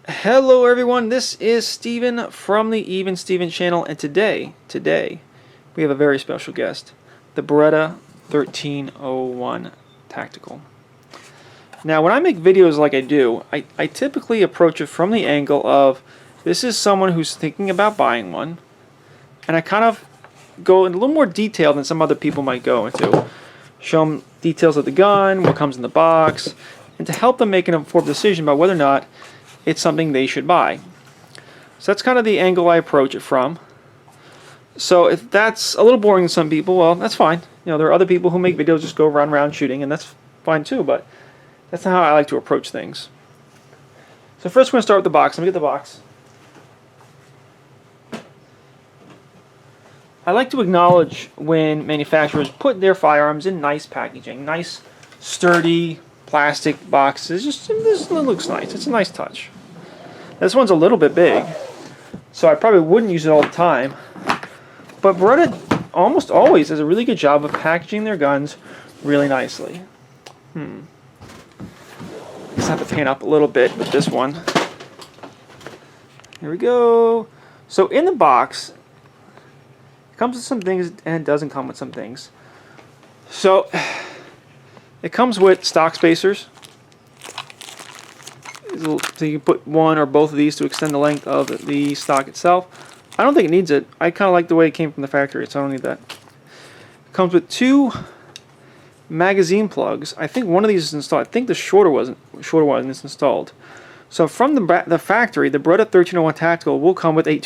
Hello everyone, this is Steven from the Even Steven channel, and today we have a very special guest, the Beretta 1301 Tactical. Now when I make videos like I do, I typically approach it from the angle of this is someone who's thinking about buying one, and I kind of go in a little more detail than some other people might go into. Show them details of the gun, what comes in the box, and to help them make an informed decision about whether or not it's something they should buy. So that's kind of the angle I approach it from. So if that's a little boring to some people, well, that's fine. You know, there are other people who make videos just go around shooting, and that's fine too, but that's not how I like to approach things. So first we're going to start with the box. Let me get the box. I like to acknowledge when manufacturers put their firearms in nice packaging, nice, sturdy plastic boxes. Just this looks nice. It's a nice touch. This one's a little bit big, so I probably wouldn't use it all the time. But Beretta almost always does a really good job of packaging their guns really nicely. Just have to paint up a little bit with this one. Here we go. So in the box, it comes with some things and it doesn't come with some things. So it comes with stock spacers. So you can put one or both of these to extend the length of the stock itself. I don't think it needs it. I kind of like the way it came from the factory, so I don't need that. It comes with two magazine plugs. I think one of these is installed. I think the shorter one is installed. So from the factory, the Beretta 1301 Tactical will come with a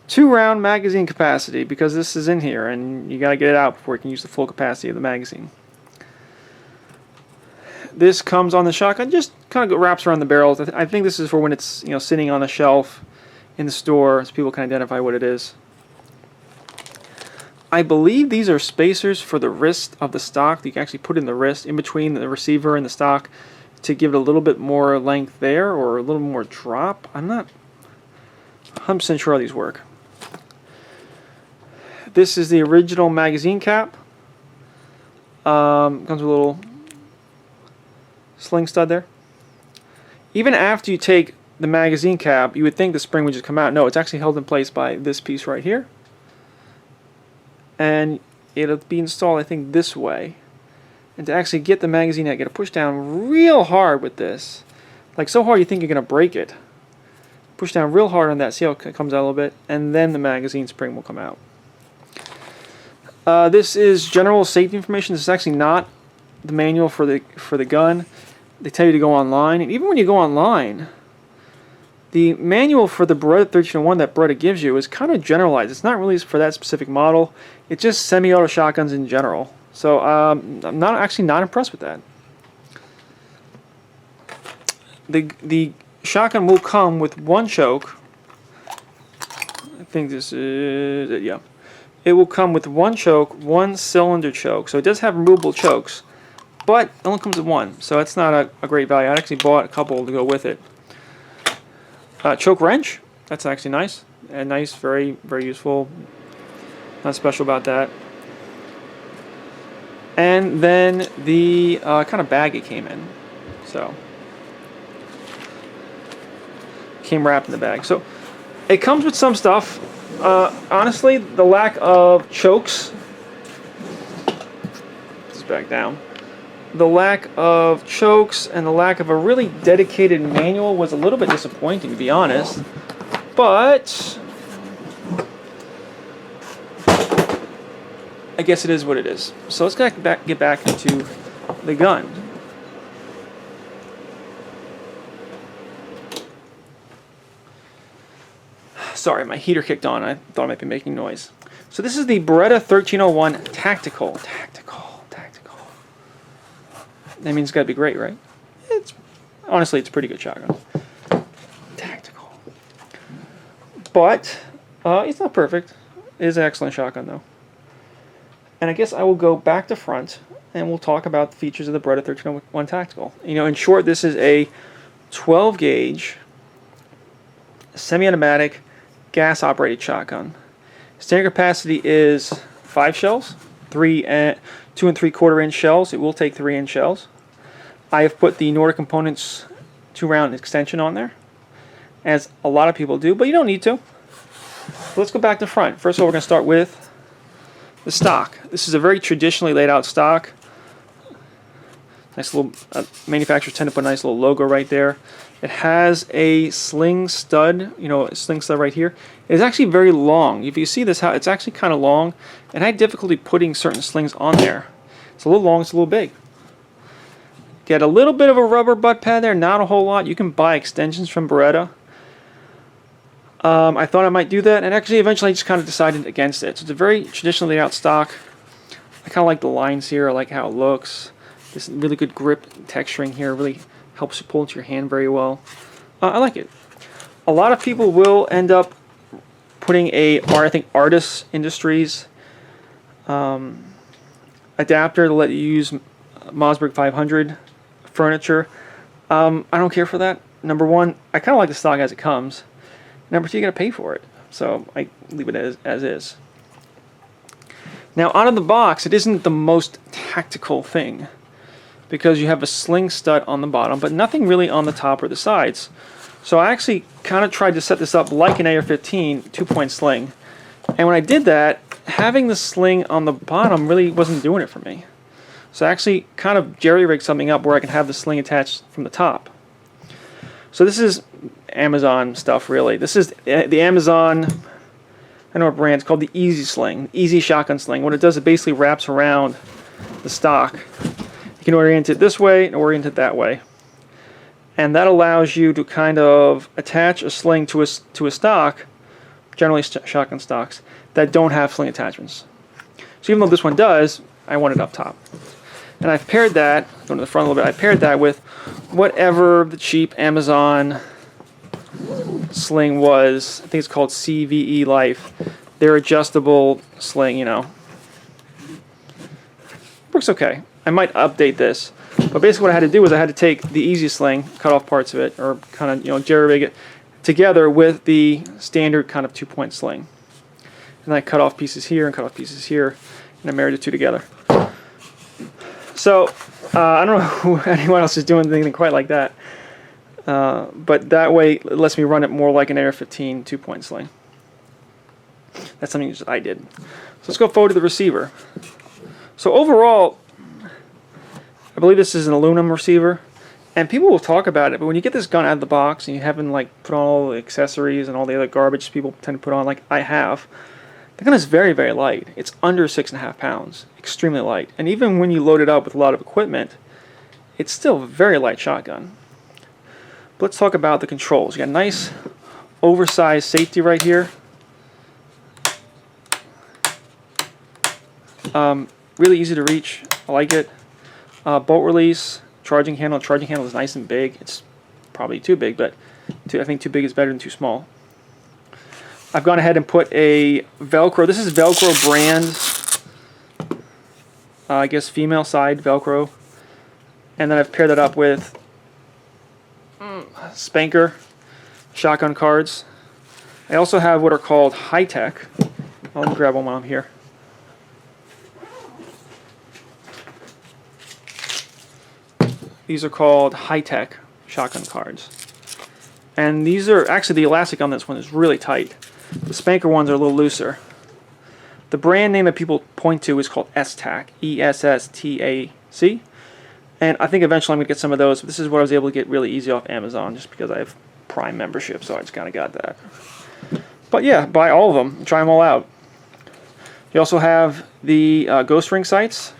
two-round magazine capacity, because this is in here and you got to get it out before you can use the full capacity of the magazine. This comes on the shotgun, just kind of wraps around the barrels. I think this is for when it's sitting on a shelf in the store, so people can identify what it is. I believe these are spacers for the wrist of the stock. You can actually put in the wrist in between the receiver and the stock to give it a little bit more length there, or a little more drop. I'm not 100% sure how these work. This is the original magazine cap. Comes with a little sling stud there. Even after you take the magazine cap, you would think the spring would just come out. No, it's actually held in place by this piece right here. And it'll be installed, I think, this way. And to actually get the magazine out, you got to push down real hard with this. Like so hard you think you're going to break it. Push down real hard on that, see how it comes out a little bit, and then the magazine spring will come out. This is general safety information. This is actually not the manual for the gun. They tell you to go online, and even when you go online, the manual for the Beretta 1301 that Beretta gives you is kind of generalized. It's not really for that specific model. It's just semi-auto shotguns in general. So I'm actually not impressed with that. The shotgun will come with one choke. I think this is it, yeah. It will come with one choke, one cylinder choke. So it does have removable chokes, but it only comes with one. So that's not a great value. I actually bought a couple to go with it. Choke wrench, that's actually nice. And nice, very, very useful. Not special about that. And then the kind of bag it came in. So came wrapped in the bag. So it comes with some stuff. Honestly, the lack of chokes, just back down, the lack of chokes and the lack of a really dedicated manual was a little bit disappointing, to be honest. But I guess it is what it is. So let's get back into the gun. Sorry, my heater kicked on. I thought I might be making noise. So this is the Beretta 1301 Tactical. Tactical. That means it's got to be great, right? Honestly, it's a pretty good shotgun. Tactical. But it's not perfect. It is an excellent shotgun, though. And I guess I will go back to front, and we'll talk about the features of the Beretta 1301 Tactical. In short, this is a 12 gauge semi-automatic gas-operated shotgun. Standard capacity is 5 shells, 2 3/4 inch shells. It will take 3 inch shells. I have put the Nordic Components 2-round extension on there. as a lot of people do, but you don't need to. So let's go back to front. First of all, we're going to start with the stock. This is a very traditionally laid out stock. Nice little, manufacturers tend to put a nice little logo right there. It has a sling stud, a sling stud right here. It is actually very long. If you see this, it's actually kind of long, and I had difficulty putting certain slings on there. It's a little long, it's a little big. Get a little bit of a rubber butt pad there, not a whole lot. You can buy extensions from Beretta. I thought I might do that, and actually eventually I just kind of decided against it. So it's a very traditionally laid out stock. I kind of like the lines here. I like how it looks. This really good grip texturing here really helps you pull into your hand very well. I like it. A lot of people will end up putting I think Artis Industries adapter to let you use Mossberg 500 furniture. I don't care for that. Number one, I kind of like the stock as it comes. Number two, you got to pay for it. So I leave it as is. Now, out of the box, it isn't the most tactical thing, because you have a sling stud on the bottom, but nothing really on the top or the sides. So I actually kind of tried to set this up like an AR-15 2-point sling. And when I did that, having the sling on the bottom really wasn't doing it for me. So I actually kind of jerry-rigged something up where I can have the sling attached from the top. So this is Amazon stuff, really. This is the Amazon, I don't know what brand, it's called the Easy Sling, Easy Shotgun Sling. What it does, it basically wraps around the stock. You can orient it this way and orient it that way. And that allows you to kind of attach a sling to a stock, generally shotgun stocks, that don't have sling attachments. So even though this one does, I want it up top. And I've paired that, going to the front a little bit, I paired that with whatever the cheap Amazon sling was. I think it's called CVE Life. Their adjustable sling, Works okay. I might update this, but basically what I had to do was I had to take the Easy Sling, cut off parts of it, or kind of jerry-rig it together with the standard kind of 2-point sling. And I cut off pieces here and cut off pieces here, and I married the two together. So I don't know if anyone else is doing anything quite like that, but that way it lets me run it more like an AR-15 2-point sling. That's something that I did. So let's go forward to the receiver. So overall, I believe this is an aluminum receiver, and people will talk about it, but when you get this gun out of the box and you haven't put on all the accessories and all the other garbage people tend to put on, like I have, the gun is very, very light. It's under 6.5 pounds, extremely light. And even when you load it up with a lot of equipment, it's still a very light shotgun. But let's talk about the controls. You got a nice oversized safety right here. Really easy to reach. I like it. Bolt release, charging handle. Charging handle is nice and big. It's probably too big, but I think too big is better than too small. I've gone ahead and put a Velcro. This is Velcro brand. I guess female side Velcro. And then I've paired that up with Spanker shotgun cards. I also have what are called high-tech. I'll grab one while I'm here. These are called high-tech shotgun cards. And these are, actually the elastic on this one is really tight. The Spanker ones are a little looser. The brand name that people point to is called S-Tac, E-S-S-T-A-C. And I think eventually I'm going to get some of those. But this is what I was able to get really easy off Amazon just because I have Prime membership, so I just kind of got that. But yeah, buy all of them and try them all out. You also have the ghost ring sights,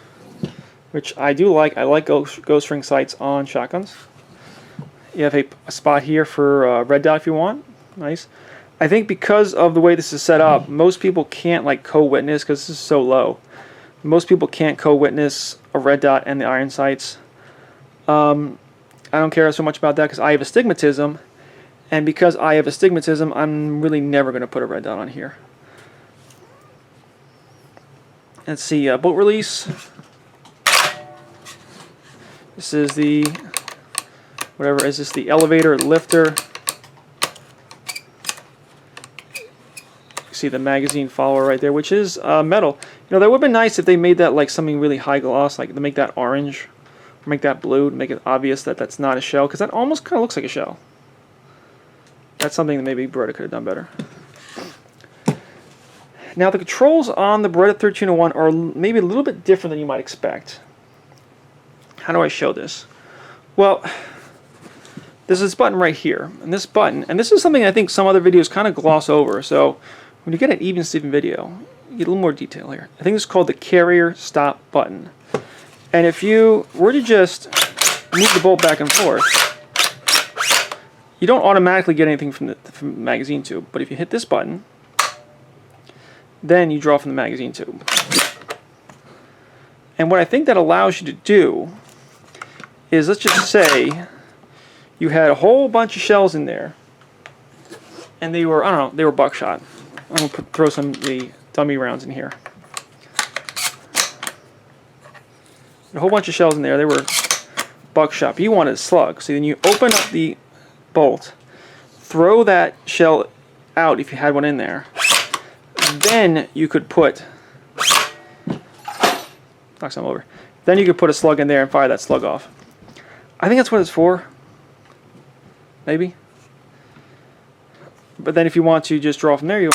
which I do like. I like ghost ring sights on shotguns. You have a spot here for red dot if you want. Nice. I think because of the way this is set up, most people can't co-witness because this is so low. Most people can't co-witness a red dot and the iron sights. I don't care so much about that because I have astigmatism, and because I have astigmatism, I'm really never going to put a red dot on here. Let's see, bolt release. This is the, whatever, is this the elevator or lifter? You see the magazine follower right there, which is metal. You know, that would have been nice if they made that like something really high gloss, like to make that orange, or make that blue, to make it obvious that that's not a shell, because that almost kind of looks like a shell. That's something that maybe Beretta could have done better. Now the controls on the Beretta 1301 are maybe a little bit different than you might expect. How do I show this? Well, there's this button right here, and this is something I think some other videos kind of gloss over. So when you get an Even Steven video, you get a little more detail here. I think this is called the carrier stop button. And if you were to just move the bolt back and forth, you don't automatically get anything from the magazine tube. But if you hit this button, then you draw from the magazine tube. And what I think that allows you to do is, let's just say you had a whole bunch of shells in there, and they were, I don't know, they were buckshot. I'm going to throw some of the dummy rounds in here. A whole bunch of shells in there, they were buckshot. But you wanted a slug. So then you open up the bolt, throw that shell out if you had one in there. Then you could put, knock some over. Then you could put a slug in there and fire that slug off. I think that's what it's for. Maybe. But then if you want to just draw from there, you.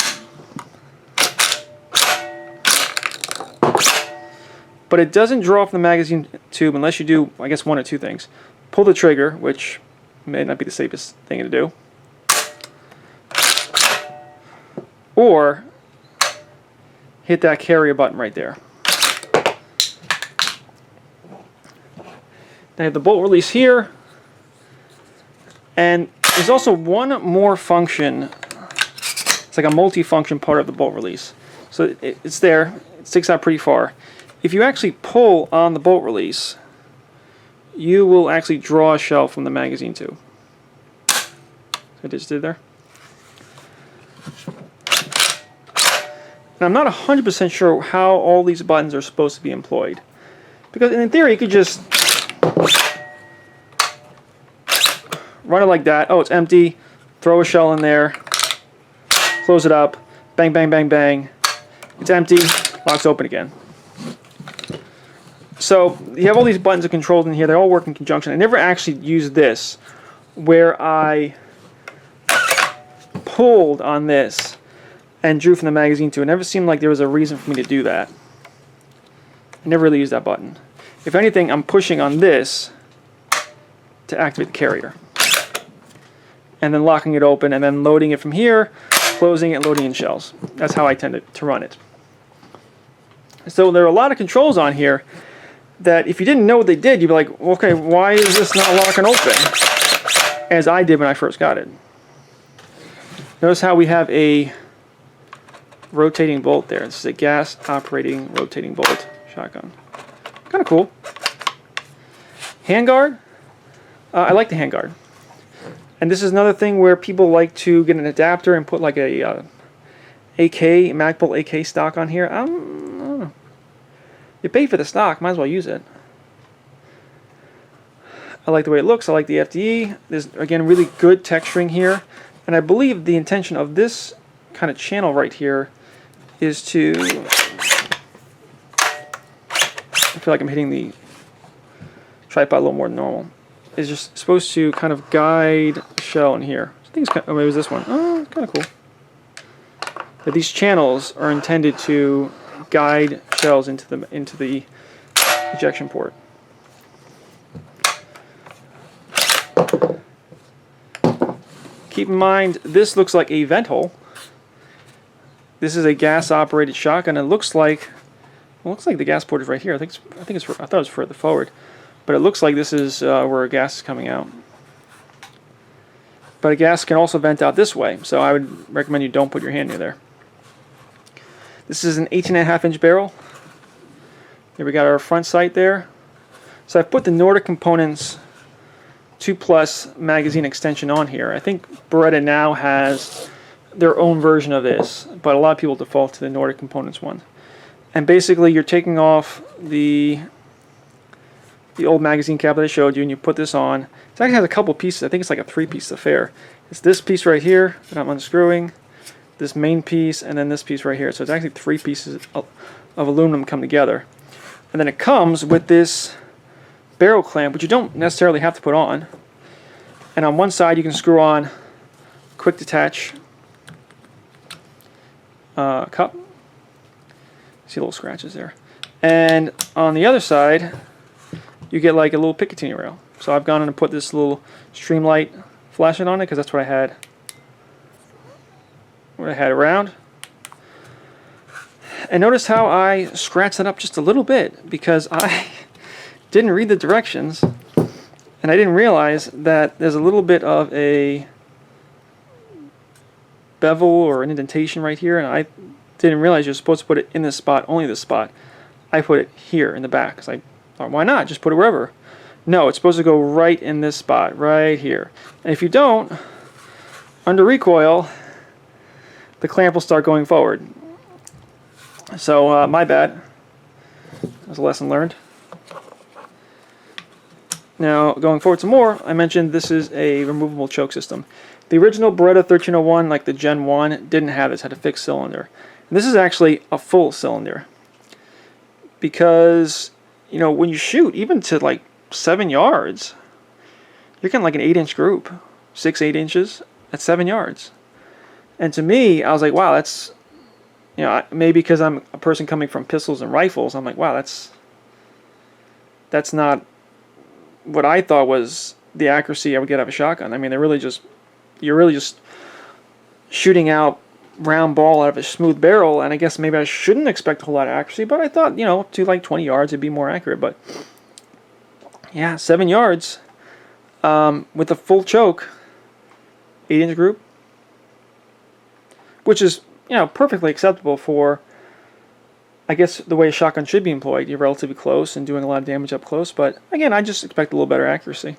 But it doesn't draw from the magazine tube unless you do, I guess, one or two things. Pull the trigger, which may not be the safest thing to do. Or hit that carrier button right there. Now you have the bolt release here. And there's also one more function. It's like a multi-function part of the bolt release. So it's there. It sticks out pretty far. If you actually pull on the bolt release, you will actually draw a shell from the magazine tube. I just did there. And I'm not 100% sure how all these buttons are supposed to be employed. Because in theory, you could just run it like that. Oh, it's empty. Throw a shell in there. Close it up. Bang, bang, bang, bang. It's empty. Locks open again. So you have all these buttons and controls in here. They all work in conjunction. I never actually used this where I pulled on this and drew from the magazine too. It never seemed like there was a reason for me to do that. I never really used that button. If anything, I'm pushing on this to activate the carrier. And then locking it open and then loading it from here, closing it, loading in shells. That's how I tend to run it. So there are a lot of controls on here that if you didn't know what they did, you'd be like, okay, why is this not locking open? As I did when I first got it. Notice how we have a rotating bolt there. This is a gas operating rotating bolt shotgun. Kind of cool. Handguard. I like the handguard. And this is another thing where people like to get an adapter and put like a Magpul AK stock on here. I don't know. You pay for the stock, might as well use it. I like the way it looks. I like the FDE. There's, again, really good texturing here. And I believe the intention of this kind of channel right here is to... I feel like I'm hitting the tripod a little more than normal. Is just supposed to kind of guide the shell in here. I think it's kind of, oh, maybe it was this one. Oh, kind of cool. But these channels are intended to guide shells into the ejection port. Keep in mind, this looks like a vent hole. This is a gas-operated shotgun. It looks like, well, it looks like the gas port is right here. I thought it was further forward, but it looks like this is where a gas is coming out. But a gas can also vent out this way, so I would recommend you don't put your hand near there. This is an 18.5-inch barrel. Here we got our front sight there. So I've put the Nordic Components 2+ magazine extension on here. I think Beretta now has their own version of this, but a lot of people default to the Nordic Components one. And basically you're taking off the old magazine cap that I showed you, and you put this on. It actually has a couple pieces. I think it's like a 3-piece affair. It's this piece right here that I'm unscrewing, this main piece, and then this piece right here. So it's actually 3 pieces of aluminum come together. And then it comes with this barrel clamp, which you don't necessarily have to put on. And on one side you can screw on quick detach cup. See little scratches there. And on the other side, you get like a little Picatinny rail. So I've gone in and put this little Streamlight flashlight on it because that's what I had. Around. And notice how I scratched that up just a little bit because I didn't read the directions and I didn't realize that there's a little bit of a bevel or an indentation right here, and I didn't realize you're supposed to put it in this spot, only this spot. I put it here in the back because I thought, why not? Just put it wherever. No, it's supposed to go right in this spot, right here. And if you don't, under recoil, the clamp will start going forward. So, my bad. That was a lesson learned. Now, going forward some more, I mentioned this is a removable choke system. The original Beretta 1301, like the Gen 1, didn't have this, had a fixed cylinder. And this is actually a full cylinder. Because, you know, when you shoot, even to like 7 yards, you're getting like an 8-inch group. 6-8 inches at 7 yards. And to me, I was like, wow, that's, you know, maybe because I'm a person coming from pistols and rifles, I'm like, wow, that's not what I thought was the accuracy I would get out of a shotgun. I mean, you're really just shooting out round ball out of a smooth barrel, and I guess maybe I shouldn't expect a whole lot of accuracy, but I thought, you know, to like 20 yards it'd be more accurate. But yeah, 7 yards with a full choke, 8-inch group, which is, you know, perfectly acceptable for, I guess, the way a shotgun should be employed. You're relatively close and doing a lot of damage up close, but again, I just expect a little better accuracy.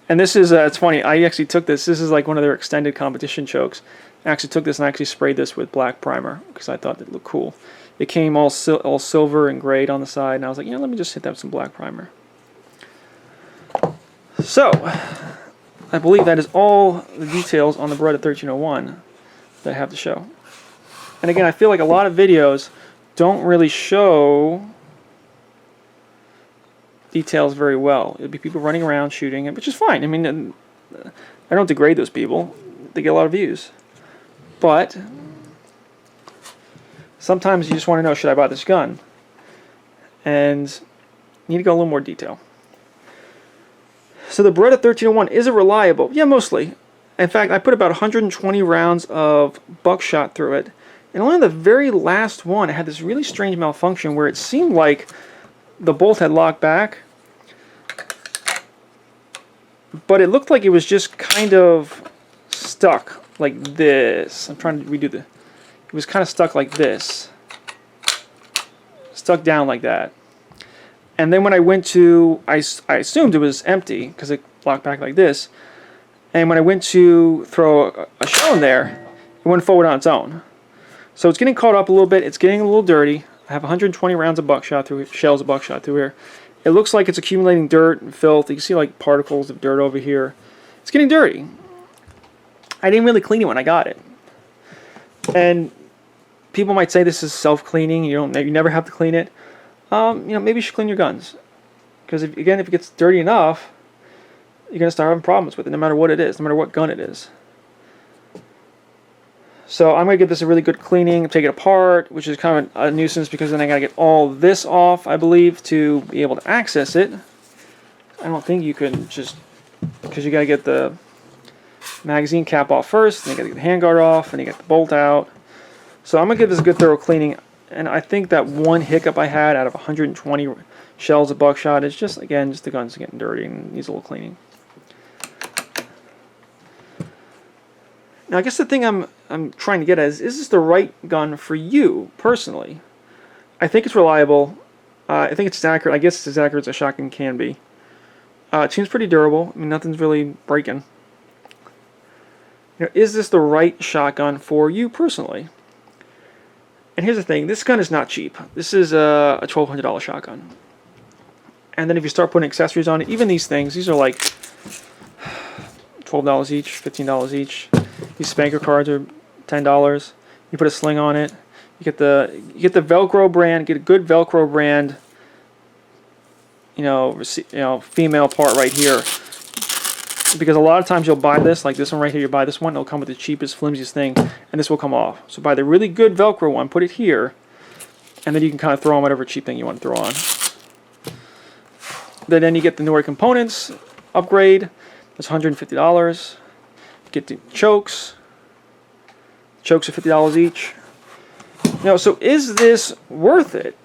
And this is, it's funny, I actually took this. This is like one of their extended competition chokes. I actually took this and I actually sprayed this with black primer because I thought it looked cool. It came all silver and grayed on the side, and I was like, you know, let me just hit that with some black primer. So, I believe that is all the details on the Beretta 1301 that I have to show. And again, I feel like a lot of videos don't really show details very well. It'd be people running around shooting it, which is fine. I mean, I don't degrade those people. They get a lot of views. But sometimes you just want to know, should I buy this gun? And you need to go a little more detail. So the Beretta 1301, is it reliable? Yeah, mostly. In fact, I put about 120 rounds of buckshot through it. And only on the very last one, it had this really strange malfunction where it seemed like the bolt had locked back, but it looked like it was just kind of stuck like this. I'm trying to redo it was kind of stuck like this. Stuck down like that. And then when I went to, I assumed it was empty because it locked back like this. And when I went to throw a shell in there, it went forward on its own. So it's getting caught up a little bit. It's getting a little dirty. I have 120 rounds of buckshot through here, shells of buckshot through here. It looks like it's accumulating dirt and filth. You can see like particles of dirt over here. It's getting dirty. I didn't really clean it when I got it. And people might say this is self-cleaning. You never have to clean it. You know, maybe you should clean your guns, because if it gets dirty enough, you're gonna start having problems with it, no matter what it is, no matter what gun it is. So I'm going to give this a really good cleaning, take it apart, which is kind of a nuisance because then I got to get all this off, I believe, to be able to access it. I don't think you can just, because you got to get the magazine cap off first, then you got to get the handguard off, and you get the bolt out. So I'm going to give this a good thorough cleaning, and I think that one hiccup I had out of 120 shells of buckshot is just, again, just the gun's getting dirty and needs a little cleaning. Now, I guess the thing I'm trying to get at is this the right gun for you, personally? I think it's reliable. I think it's as accurate. I guess it's as accurate as a shotgun can be. It seems pretty durable. I mean, nothing's really breaking. You know, is this the right shotgun for you, personally? And here's the thing. This gun is not cheap. This is a $1,200 shotgun. And then if you start putting accessories on it, even these things, these are like $12 each, $15 each. These spanker cards are $10. You put a sling on it. You get the Velcro brand. Get a good Velcro brand. You know, female part right here. because a lot of times you'll buy this, like this one right here, you buy this one, it'll come with the cheapest, flimsiest thing, and this will come off. So buy the really good Velcro one, put it here, and then you can kind of throw on whatever cheap thing you want to throw on. Then you get the Nori components, upgrade, that's $150. Get the chokes. Chokes are $50 each. Now, so is this worth it?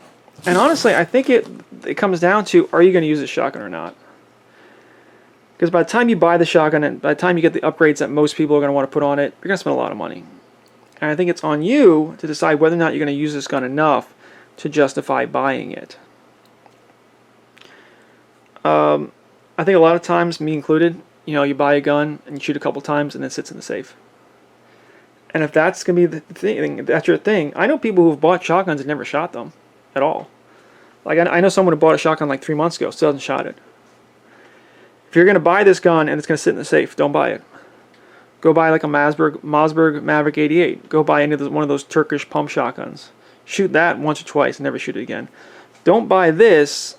And honestly, I think it comes down to, are you going to use this shotgun or not? Because by the time you buy the shotgun and by the time you get the upgrades that most people are going to want to put on it, you're going to spend a lot of money. And I think it's on you to decide whether or not you're going to use this gun enough to justify buying it. I think a lot of times, me included, you know, you buy a gun and you shoot a couple times and then it sits in the safe. And if that's going to be the thing, that's your thing. I know people who've bought shotguns and never shot them at all. Like, I know someone who bought a shotgun like 3 months ago, still hasn't shot it. If you're going to buy this gun and it's going to sit in the safe, don't buy it. Go buy like a Mossberg Maverick 88. Go buy one of those Turkish pump shotguns. Shoot that once or twice and never shoot it again. Don't buy this,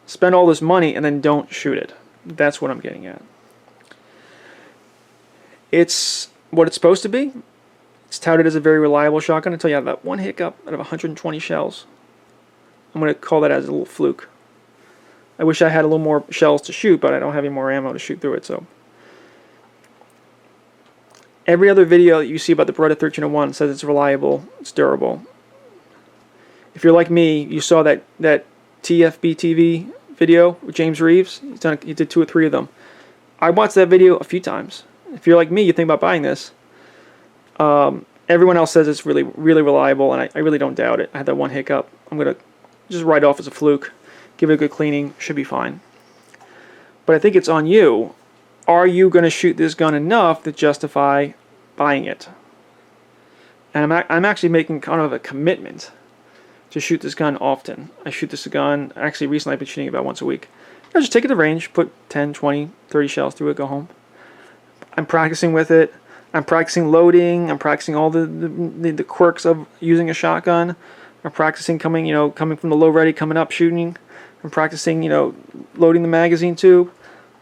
spend all this money, and then don't shoot it. That's what I'm getting at. It's what it's supposed to be. It's touted as a very reliable shotgun until you have that one hiccup out of 120 shells. I'm going to call that as a little fluke. I wish I had a little more shells to shoot, but I don't have any more ammo to shoot through it. So every other video that you see about the Beretta 1301 says it's reliable, it's durable. If you're like me, you saw that TFB TV video with James Reeves. He did 2 or 3 of them. I watched that video a few times. If you're like me, you think about buying this. Everyone else says it's really, really reliable, and I really don't doubt it. I had that one hiccup. I'm going to just write off as a fluke. Give it a good cleaning. Should be fine. But I think it's on you. Are you going to shoot this gun enough to justify buying it? And I'm actually making kind of a commitment to shoot this gun often. I shoot this gun, actually recently I've been shooting it about once a week. I just take it to range, put 10, 20, 30 shells through it, go home. I'm practicing with it. I'm practicing loading. I'm practicing all the quirks of using a shotgun. I'm practicing coming from the low ready, coming up, shooting. I'm practicing, loading the magazine tube.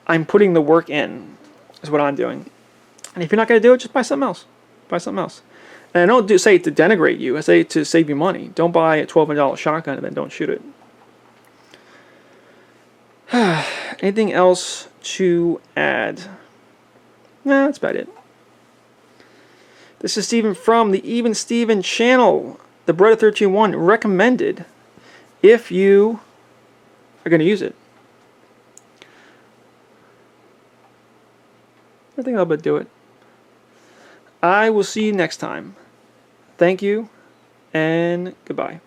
I'm putting the work in, is what I'm doing. And if you're not going to do it, just buy something else. Buy something else. And I don't say it to denigrate you. I say it to save you money. Don't buy a $1,200 shotgun and then don't shoot it. Anything else to add? No, that's about it. This is Steven from the Even Steven channel. The Beretta 1301 recommended if you are going to use it. I think I'll but do it. I will see you next time. Thank you, and goodbye.